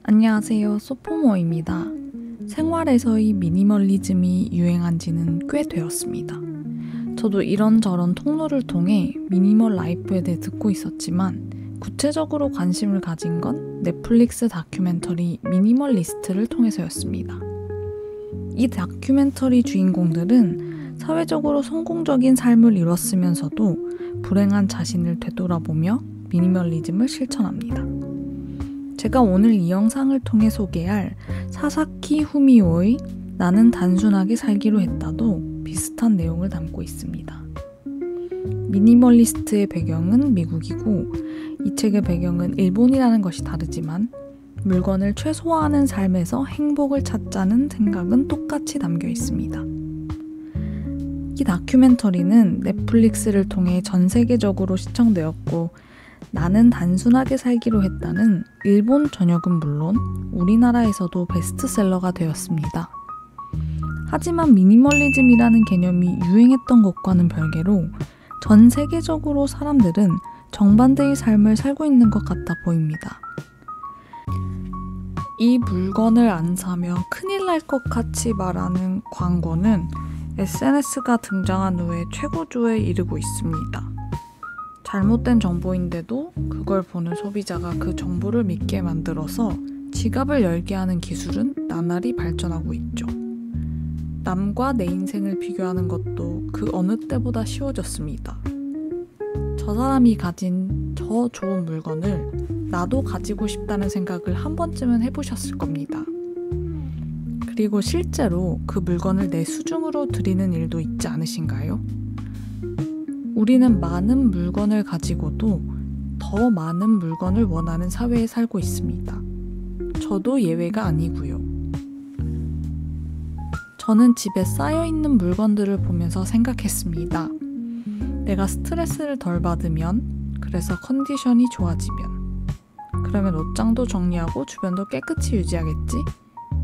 안녕하세요. 소포모입니다. 생활에서의 미니멀리즘이 유행한 지는 꽤 되었습니다. 저도 이런저런 통로를 통해 미니멀 라이프에 대해 듣고 있었지만 구체적으로 관심을 가진 건 넷플릭스 다큐멘터리 미니멀리스트를 통해서였습니다. 이 다큐멘터리 주인공들은 사회적으로 성공적인 삶을 이뤘으면서도 불행한 자신을 되돌아보며 미니멀리즘을 실천합니다. 제가 오늘 이 영상을 통해 소개할 사사키 후미오의 나는 단순하게 살기로 했다도 비슷한 내용을 담고 있습니다. 미니멀리스트의 배경은 미국이고 이 책의 배경은 일본이라는 것이 다르지만 물건을 최소화하는 삶에서 행복을 찾자는 생각은 똑같이 담겨 있습니다. 이 다큐멘터리는 넷플릭스를 통해 전 세계적으로 시청되었고 나는 단순하게 살기로 했다는 일본 전역은 물론 우리나라에서도 베스트셀러가 되었습니다. 하지만 미니멀리즘이라는 개념이 유행했던 것과는 별개로 전 세계적으로 사람들은 정반대의 삶을 살고 있는 것 같아 보입니다. 이 물건을 안 사면 큰일 날 것 같이 말하는 광고는 SNS가 등장한 후에 최고조에 이르고 있습니다. 잘못된 정보인데도 그걸 보는 소비자가 그 정보를 믿게 만들어서 지갑을 열게 하는 기술은 나날이 발전하고 있죠. 남과 내 인생을 비교하는 것도 그 어느 때보다 쉬워졌습니다. 저 사람이 가진 저 좋은 물건을 나도 가지고 싶다는 생각을 한 번쯤은 해보셨을 겁니다. 그리고 실제로 그 물건을 내 수중으로 들이는 일도 있지 않으신가요? 우리는 많은 물건을 가지고도 더 많은 물건을 원하는 사회에 살고 있습니다. 저도 예외가 아니고요. 저는 집에 쌓여있는 물건들을 보면서 생각했습니다. 내가 스트레스를 덜 받으면, 그래서 컨디션이 좋아지면, 그러면 옷장도 정리하고 주변도 깨끗이 유지하겠지?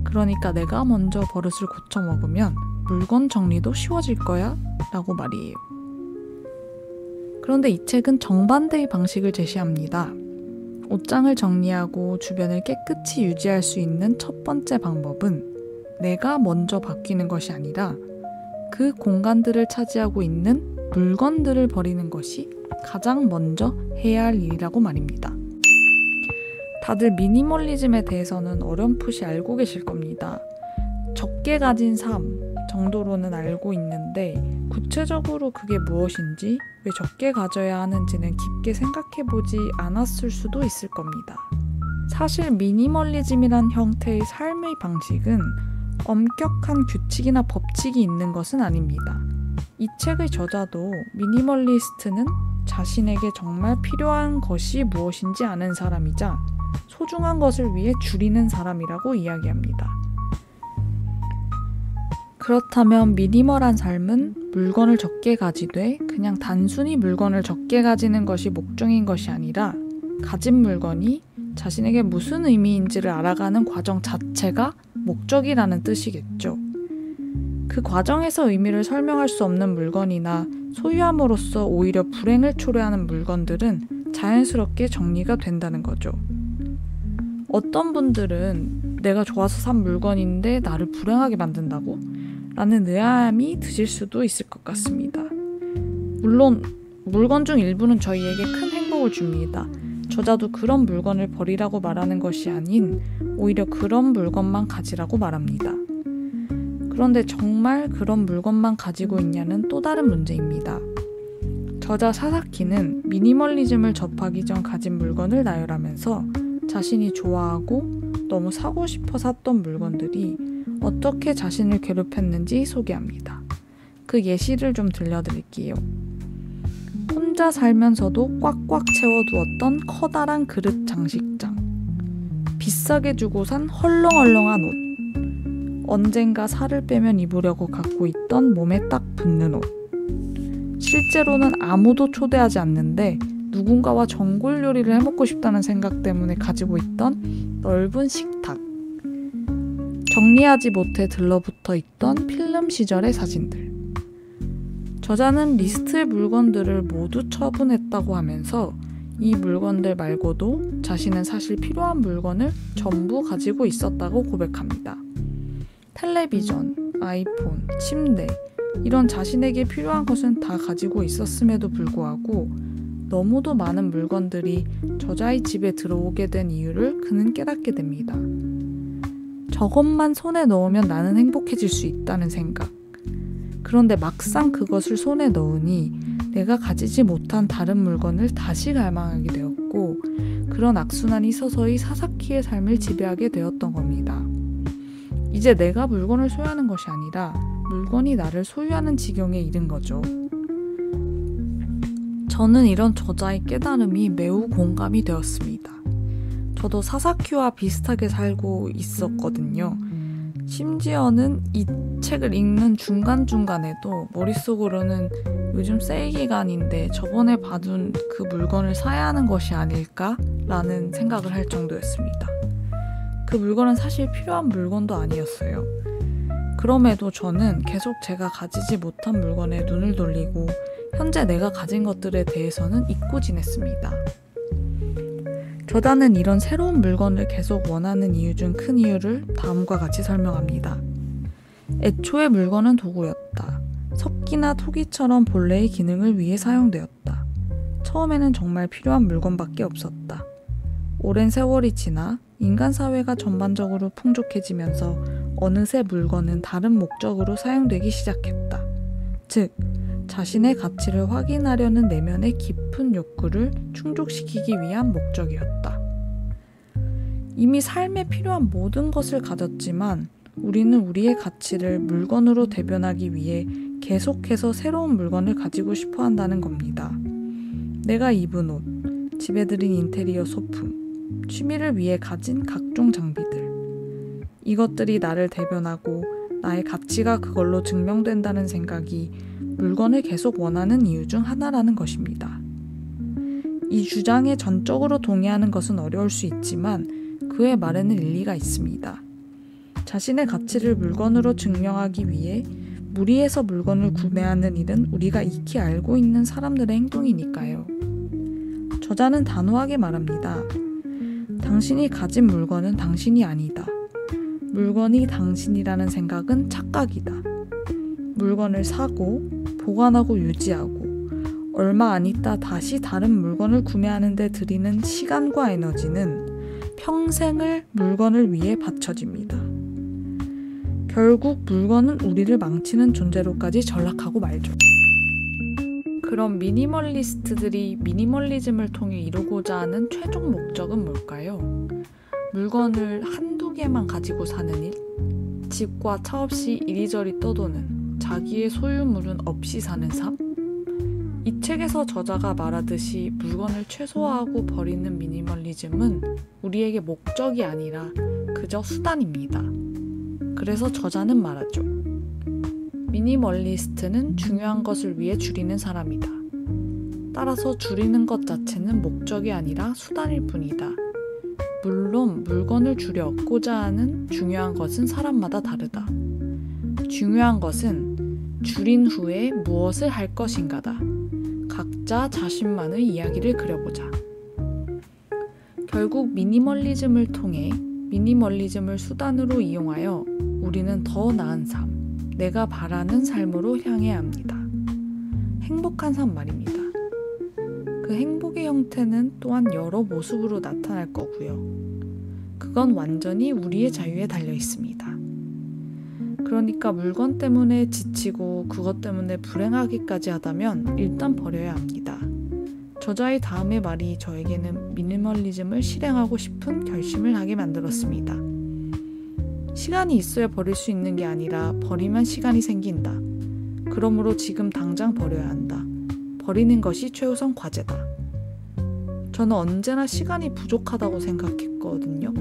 그러니까 내가 먼저 버릇을 고쳐 먹으면 물건 정리도 쉬워질 거야? 라고 말이에요. 그런데 이 책은 정반대의 방식을 제시합니다. 옷장을 정리하고 주변을 깨끗이 유지할 수 있는 첫 번째 방법은 내가 먼저 바뀌는 것이 아니라 그 공간들을 차지하고 있는 물건들을 버리는 것이 가장 먼저 해야 할 일이라고 말입니다. 다들 미니멀리즘에 대해서는 어렴풋이 알고 계실 겁니다. 적게 가진 삶 정도로는 알고 있는데 구체적으로 그게 무엇인지 왜 적게 가져야 하는지는 깊게 생각해보지 않았을 수도 있을 겁니다. 사실 미니멀리즘이란 형태의 삶의 방식은 엄격한 규칙이나 법칙이 있는 것은 아닙니다. 이 책의 저자도 미니멀리스트는 자신에게 정말 필요한 것이 무엇인지 아는 사람이자 소중한 것을 위해 줄이는 사람이라고 이야기합니다. 그렇다면 미니멀한 삶은 물건을 적게 가지되 그냥 단순히 물건을 적게 가지는 것이 목적인 것이 아니라 가진 물건이 자신에게 무슨 의미인지를 알아가는 과정 자체가 목적이라는 뜻이겠죠. 그 과정에서 의미를 설명할 수 없는 물건이나 소유함으로써 오히려 불행을 초래하는 물건들은 자연스럽게 정리가 된다는 거죠. 어떤 분들은 내가 좋아서 산 물건인데 나를 불행하게 만든다고? 라는 의아함이 드실 수도 있을 것 같습니다. 물론 물건 중 일부는 저희에게 큰 행복을 줍니다. 저자도 그런 물건을 버리라고 말하는 것이 아닌 오히려 그런 물건만 가지라고 말합니다. 그런데 정말 그런 물건만 가지고 있냐는 또 다른 문제입니다. 저자 사사키는 미니멀리즘을 접하기 전 가진 물건을 나열하면서 자신이 좋아하고 너무 사고 싶어 샀던 물건들이 어떻게 자신을 괴롭혔는지 소개합니다. 그 예시를 좀 들려드릴게요. 혼자 살면서도 꽉꽉 채워두었던 커다란 그릇 장식장, 비싸게 주고 산 헐렁헐렁한 옷, 언젠가 살을 빼면 입으려고 갖고 있던 몸에 딱 붙는 옷, 실제로는 아무도 초대하지 않는데 누군가와 전골 요리를 해먹고 싶다는 생각 때문에 가지고 있던 넓은 식탁, 정리하지 못해 들러붙어 있던 필름 시절의 사진들. 저자는 리스트의 물건들을 모두 처분했다고 하면서 이 물건들 말고도 자신은 사실 필요한 물건을 전부 가지고 있었다고 고백합니다. 텔레비전, 아이폰, 침대, 이런 자신에게 필요한 것은 다 가지고 있었음에도 불구하고 너무도 많은 물건들이 저자의 집에 들어오게 된 이유를 그는 깨닫게 됩니다. 저것만 손에 넣으면 나는 행복해질 수 있다는 생각. 그런데 막상 그것을 손에 넣으니 내가 가지지 못한 다른 물건을 다시 갈망하게 되었고, 그런 악순환이 서서히 사사키의 삶을 지배하게 되었던 겁니다. 이제 내가 물건을 소유하는 것이 아니라 물건이 나를 소유하는 지경에 이른 거죠. 저는 이런 저자의 깨달음이 매우 공감이 되었습니다. 저도 사사키와 비슷하게 살고 있었거든요. 심지어는 이 책을 읽는 중간중간에도 머릿속으로는 요즘 세일 기간인데 저번에 받은 그 물건을 사야 하는 것이 아닐까라는 생각을 할 정도였습니다. 그 물건은 사실 필요한 물건도 아니었어요. 그럼에도 저는 계속 제가 가지지 못한 물건에 눈을 돌리고 현재 내가 가진 것들에 대해서는 잊고 지냈습니다. 저자는 이런 새로운 물건을 계속 원하는 이유 중 큰 이유를 다음과 같이 설명합니다. 애초에 물건은 도구였다. 석기나 토기처럼 본래의 기능을 위해 사용되었다. 처음에는 정말 필요한 물건밖에 없었다. 오랜 세월이 지나 인간 사회가 전반적으로 풍족해지면서 어느새 물건은 다른 목적으로 사용되기 시작했다. 즉, 자신의 가치를 확인하려는 내면의 깊은 욕구를 충족시키기 위한 목적이었다. 이미 삶에 필요한 모든 것을 가졌지만 우리는 우리의 가치를 물건으로 대변하기 위해 계속해서 새로운 물건을 가지고 싶어 한다는 겁니다. 내가 입은 옷, 집에 들인 인테리어 소품, 취미를 위해 가진 각종 장비들. 이것들이 나를 대변하고 나의 가치가 그걸로 증명된다는 생각이 물건을 계속 원하는 이유 중 하나라는 것입니다. 이 주장에 전적으로 동의하는 것은 어려울 수 있지만 그의 말에는 일리가 있습니다. 자신의 가치를 물건으로 증명하기 위해 무리해서 물건을 구매하는 일은 우리가 익히 알고 있는 사람들의 행동이니까요. 저자는 단호하게 말합니다. 당신이 가진 물건은 당신이 아니다. 물건이 당신이라는 생각은 착각이다. 물건을 사고 보관하고 유지하고 얼마 안 있다 다시 다른 물건을 구매하는 데 들이는 시간과 에너지는 평생을 물건을 위해 바쳐집니다. 결국 물건은 우리를 망치는 존재로까지 전락하고 말죠. 그럼 미니멀리스트들이 미니멀리즘을 통해 이루고자 하는 최종 목적은 뭘까요? 물건을 한두 개만 가지고 사는 일? 집과 차 없이 이리저리 떠도는, 자기의 소유물은 없이 사는 삶? 이 책에서 저자가 말하듯이 물건을 최소화하고 버리는 미니멀리즘은 우리에게 목적이 아니라 그저 수단입니다. 그래서 저자는 말하죠. 미니멀리스트는 중요한 것을 위해 줄이는 사람이다. 따라서 줄이는 것 자체는 목적이 아니라 수단일 뿐이다. 물론 물건을 줄여 얻고자 하는 중요한 것은 사람마다 다르다. 중요한 것은 줄인 후에 무엇을 할 것인가다. 각자 자신만의 이야기를 그려보자. 결국 미니멀리즘을 통해 미니멀리즘을 수단으로 이용하여 우리는 더 나은 삶, 내가 바라는 삶으로 향해야 합니다. 행복한 삶 말입니다. 그 행복의 형태는 또한 여러 모습으로 나타날 거고요. 그건 완전히 우리의 자유에 달려 있습니다. 그러니까 물건 때문에 지치고 그것 때문에 불행하기까지 하다면 일단 버려야 합니다. 저자의 다음의 말이 저에게는 미니멀리즘을 실행하고 싶은 결심을 하게 만들었습니다. 시간이 있어야 버릴 수 있는 게 아니라 버리면 시간이 생긴다. 그러므로 지금 당장 버려야 한다. 버리는 것이 최우선 과제다. 저는 언제나 시간이 부족하다고 생각했거든요.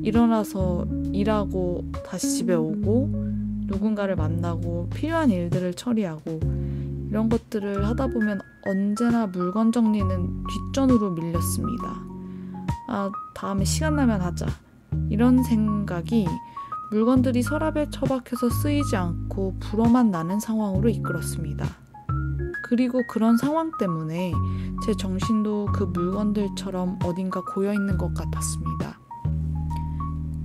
일어나서 일하고 다시 집에 오고 누군가를 만나고 필요한 일들을 처리하고 이런 것들을 하다 보면 언제나 물건 정리는 뒷전으로 밀렸습니다. 다음에 시간 나면 하자. 이런 생각이 물건들이 서랍에 처박혀서 쓰이지 않고 불어만 나는 상황으로 이끌었습니다. 그리고 그런 상황 때문에 제 정신도 그 물건들처럼 어딘가 고여있는 것 같았습니다.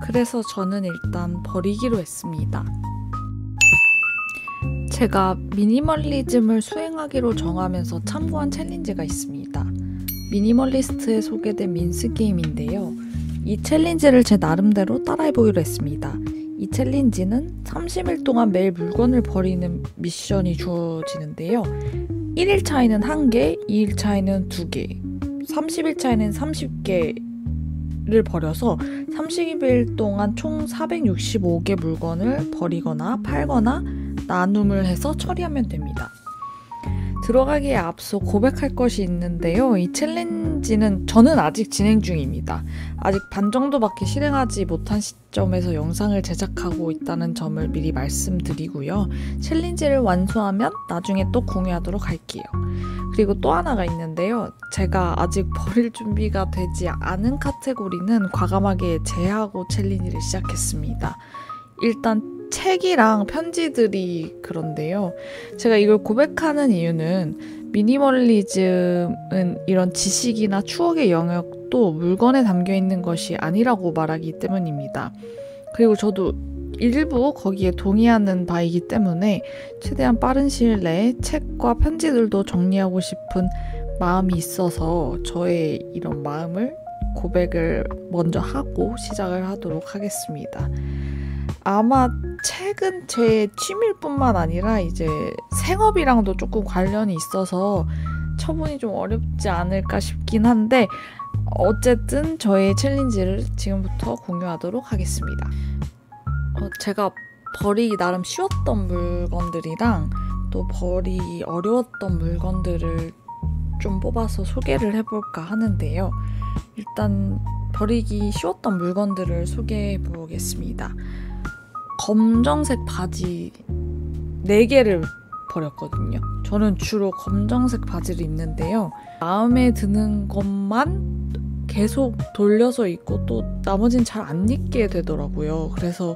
그래서 저는 일단 버리기로 했습니다. 제가 미니멀리즘을 수행하기로 정하면서 참고한 챌린지가 있습니다. 미니멀리스트에 소개된 민스 게임인데요. 이 챌린지를 제 나름대로 따라해보기로 했습니다. 이 챌린지는 30일 동안 매일 물건을 버리는 미션이 주어지는데요. 1일 차에는 1개, 2일 차에는 2개, 30일 차에는 30개를 버려서 30일 동안 총 465개 물건을 버리거나 팔거나 나눔을 해서 처리하면 됩니다. 들어가기에 앞서 고백할 것이 있는데요. 이 챌린지는 저는 아직 진행 중입니다. 아직 반 정도밖에 실행하지 못한 시점에서 영상을 제작하고 있다는 점을 미리 말씀드리고요. 챌린지를 완수하면 나중에 또 공유하도록 할게요. 그리고 또 하나가 있는데요. 제가 아직 버릴 준비가 되지 않은 카테고리는 과감하게 제하고 챌린지를 시작했습니다. 일단 책이랑 편지들이 그런데요. 제가 이걸 고백하는 이유는 미니멀리즘은 이런 지식이나 추억의 영역도 물건에 담겨 있는 것이 아니라고 말하기 때문입니다. 그리고 저도 일부 거기에 동의하는 바이기 때문에 최대한 빠른 시일 내에 책과 편지들도 정리하고 싶은 마음이 있어서 저의 이런 마음을 고백을 먼저 하고 시작을 하도록 하겠습니다. 아마 책은 제 취미일 뿐만 아니라 이제 생업이랑도 조금 관련이 있어서 처분이 좀 어렵지 않을까 싶긴 한데 어쨌든 저의 챌린지를 지금부터 공유하도록 하겠습니다. 제가 버리기 나름 쉬웠던 물건들이랑 또 버리기 어려웠던 물건들을 좀 뽑아서 소개를 해볼까 하는데요. 일단 버리기 쉬웠던 물건들을 소개해 보겠습니다. 검정색 바지 4개를 버렸거든요. 저는 주로 검정색 바지를 입는데요. 마음에 드는 것만 계속 돌려서 입고 또 나머지는 잘 안 입게 되더라고요. 그래서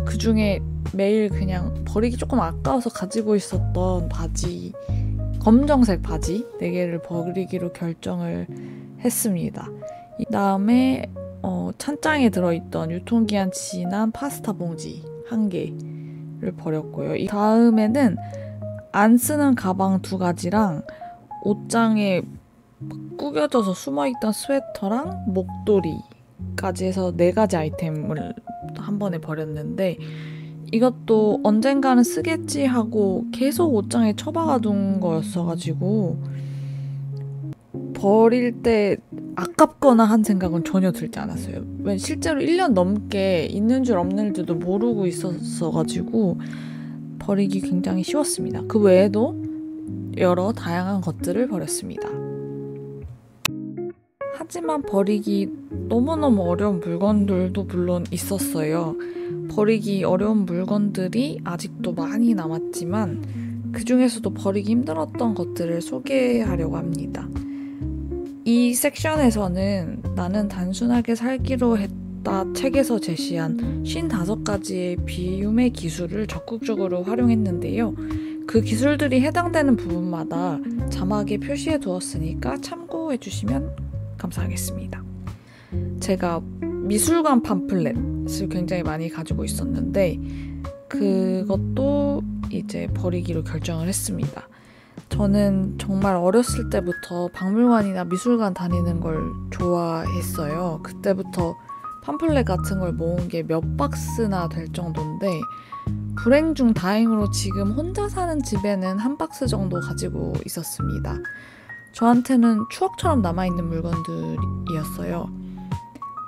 그 중에 매일 그냥 버리기 조금 아까워서 가지고 있었던 바지, 검정색 바지 4개를 버리기로 결정을 했습니다. 이 다음에 찬장에 들어있던 유통기한 지난 파스타 봉지 1개를 버렸고요. 이 다음에는 안 쓰는 가방 2가지랑 옷장에 구겨져서 숨어있던 스웨터랑 목도리까지 해서 4가지 아이템을 한 번에 버렸는데 이것도 언젠가는 쓰겠지 하고 계속 옷장에 처박아둔 거였어가지고 버릴 때 아깝거나 한 생각은 전혀 들지 않았어요. 왜 실제로 1년 넘게 있는 줄 없는 줄도 모르고 있었어가지고 버리기 굉장히 쉬웠습니다. 그 외에도 여러 다양한 것들을 버렸습니다. 하지만 버리기 너무너무 어려운 물건들도 물론 있었어요. 버리기 어려운 물건들이 아직도 많이 남았지만 그 중에서도 버리기 힘들었던 것들을 소개하려고 합니다. 이 섹션에서는 나는 단순하게 살기로 했다 책에서 제시한 55가지의 비움의 기술을 적극적으로 활용했는데요. 그 기술들이 해당되는 부분마다 자막에 표시해 두었으니까 참고해 주시면 감사하겠습니다. 제가 미술관 팜플렛을 굉장히 많이 가지고 있었는데 그것도 이제 버리기로 결정을 했습니다. 저는 정말 어렸을 때부터 박물관이나 미술관 다니는 걸 좋아했어요. 그때부터 팜플렛 같은 걸 모은 게 몇 박스나 될 정도인데 불행 중 다행으로 지금 혼자 사는 집에는 1박스 정도 가지고 있었습니다. 저한테는 추억처럼 남아있는 물건들이었어요.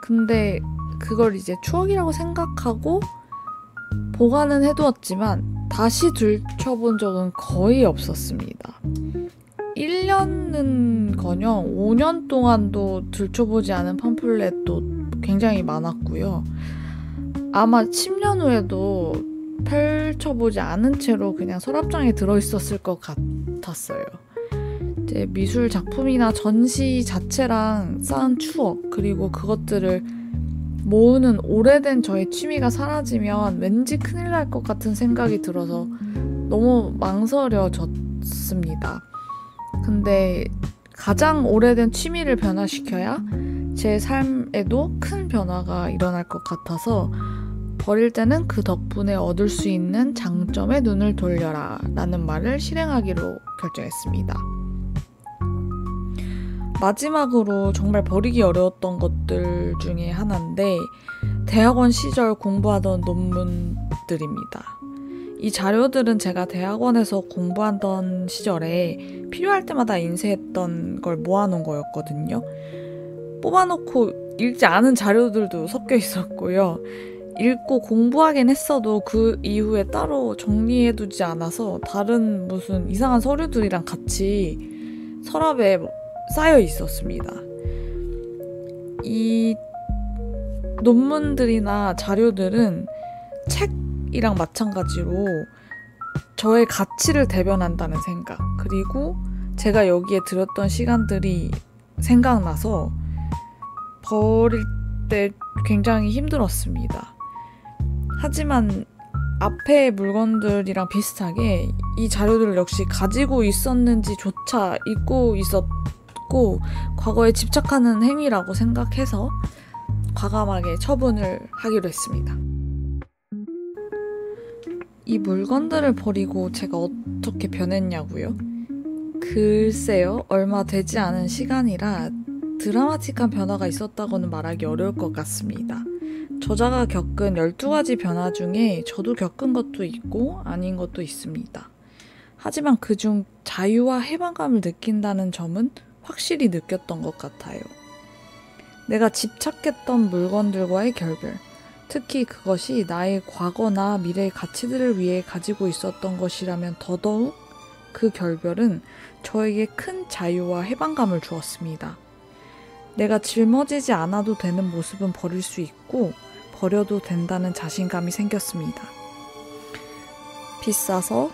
근데 그걸 이제 추억이라고 생각하고 보관은 해두었지만 다시 들춰본 적은 거의 없었습니다. 1년은커녕 5년 동안도 들춰보지 않은 팜플렛도 굉장히 많았고요. 아마 10년 후에도 펼쳐보지 않은 채로 그냥 서랍장에 들어있었을 것 같았어요. 이제 미술 작품이나 전시 자체랑 쌓은 추억 그리고 그것들을 모으는 오래된 저의 취미가 사라지면 왠지 큰일 날 것 같은 생각이 들어서 너무 망설여졌습니다. 근데 가장 오래된 취미를 변화시켜야 제 삶에도 큰 변화가 일어날 것 같아서 버릴 때는 그 덕분에 얻을 수 있는 장점에 눈을 돌려라 라는 말을 실행하기로 결정했습니다. 마지막으로 정말 버리기 어려웠던 것들 중에 하나인데 대학원 시절 공부하던 논문들입니다. 이 자료들은 제가 대학원에서 공부하던 시절에 필요할 때마다 인쇄했던 걸 모아놓은 거였거든요. 뽑아놓고 읽지 않은 자료들도 섞여 있었고요. 읽고 공부하긴 했어도 그 이후에 따로 정리해두지 않아서 다른 무슨 이상한 서류들이랑 같이 서랍에 쌓여 있었습니다. 이 논문들이나 자료들은 책이랑 마찬가지로 저의 가치를 대변한다는 생각, 그리고 제가 여기에 들였던 시간들이 생각나서 버릴 때 굉장히 힘들었습니다. 하지만 앞에 물건들이랑 비슷하게 이 자료들을 역시 가지고 있었는지조차 잊고 있었고 과거에 집착하는 행위라고 생각해서 과감하게 처분을 하기로 했습니다. 이 물건들을 버리고 제가 어떻게 변했냐고요? 글쎄요, 얼마 되지 않은 시간이라 드라마틱한 변화가 있었다고는 말하기 어려울 것 같습니다. 저자가 겪은 12가지 변화 중에 저도 겪은 것도 있고 아닌 것도 있습니다. 하지만 그중 자유와 해방감을 느낀다는 점은 확실히 느꼈던 것 같아요. 내가 집착했던 물건들과의 결별, 특히 그것이 나의 과거나 미래의 가치들을 위해 가지고 있었던 것이라면 더더욱 그 결별은 저에게 큰 자유와 해방감을 주었습니다. 내가 짊어지지 않아도 되는 모습은 버릴 수 있고 버려도 된다는 자신감이 생겼습니다. 비싸서,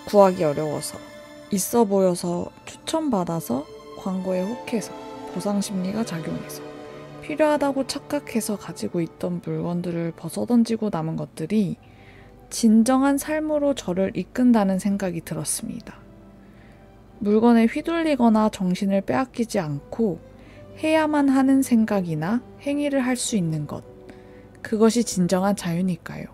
구하기 어려워서, 있어 보여서, 추천받아서, 광고에 혹해서, 보상심리가 작용해서, 필요하다고 착각해서 가지고 있던 물건들을 벗어던지고 남은 것들이 진정한 삶으로 저를 이끈다는 생각이 들었습니다. 물건에 휘둘리거나 정신을 빼앗기지 않고 해야만 하는 생각이나 행위를 할 수 있는 것, 그것이 진정한 자유니까요.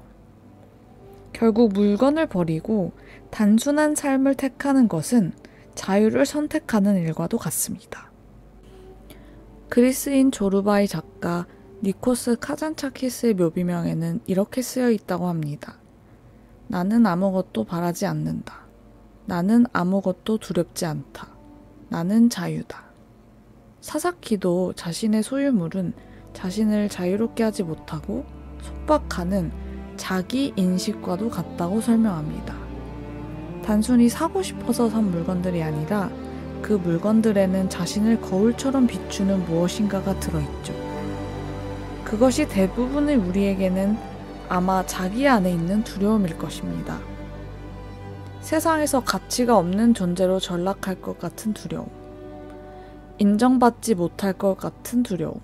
결국 물건을 버리고 단순한 삶을 택하는 것은 자유를 선택하는 일과도 같습니다. 그리스인 조르바이 작가 니코스 카잔차키스의 묘비명에는 이렇게 쓰여 있다고 합니다. 나는 아무것도 바라지 않는다. 나는 아무것도 두렵지 않다. 나는 자유다. 사사키도 자신의 소유물은 자신을 자유롭게 하지 못하고 속박하는 자기 인식과도 같다고 설명합니다. 단순히 사고 싶어서 산 물건들이 아니라 그 물건들에는 자신을 거울처럼 비추는 무엇인가가 들어있죠. 그것이 대부분의 우리에게는 아마 자기 안에 있는 두려움일 것입니다. 세상에서 가치가 없는 존재로 전락할 것 같은 두려움. 인정받지 못할 것 같은 두려움.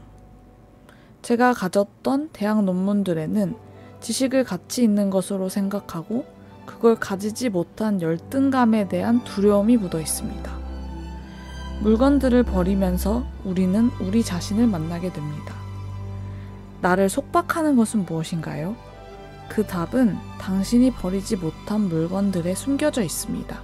제가 가졌던 대학 논문들에는 지식을 가치 있는 것으로 생각하고 그걸 가지지 못한 열등감에 대한 두려움이 묻어 있습니다. 물건들을 버리면서 우리는 우리 자신을 만나게 됩니다. 나를 속박하는 것은 무엇인가요? 그 답은 당신이 버리지 못한 물건들에 숨겨져 있습니다.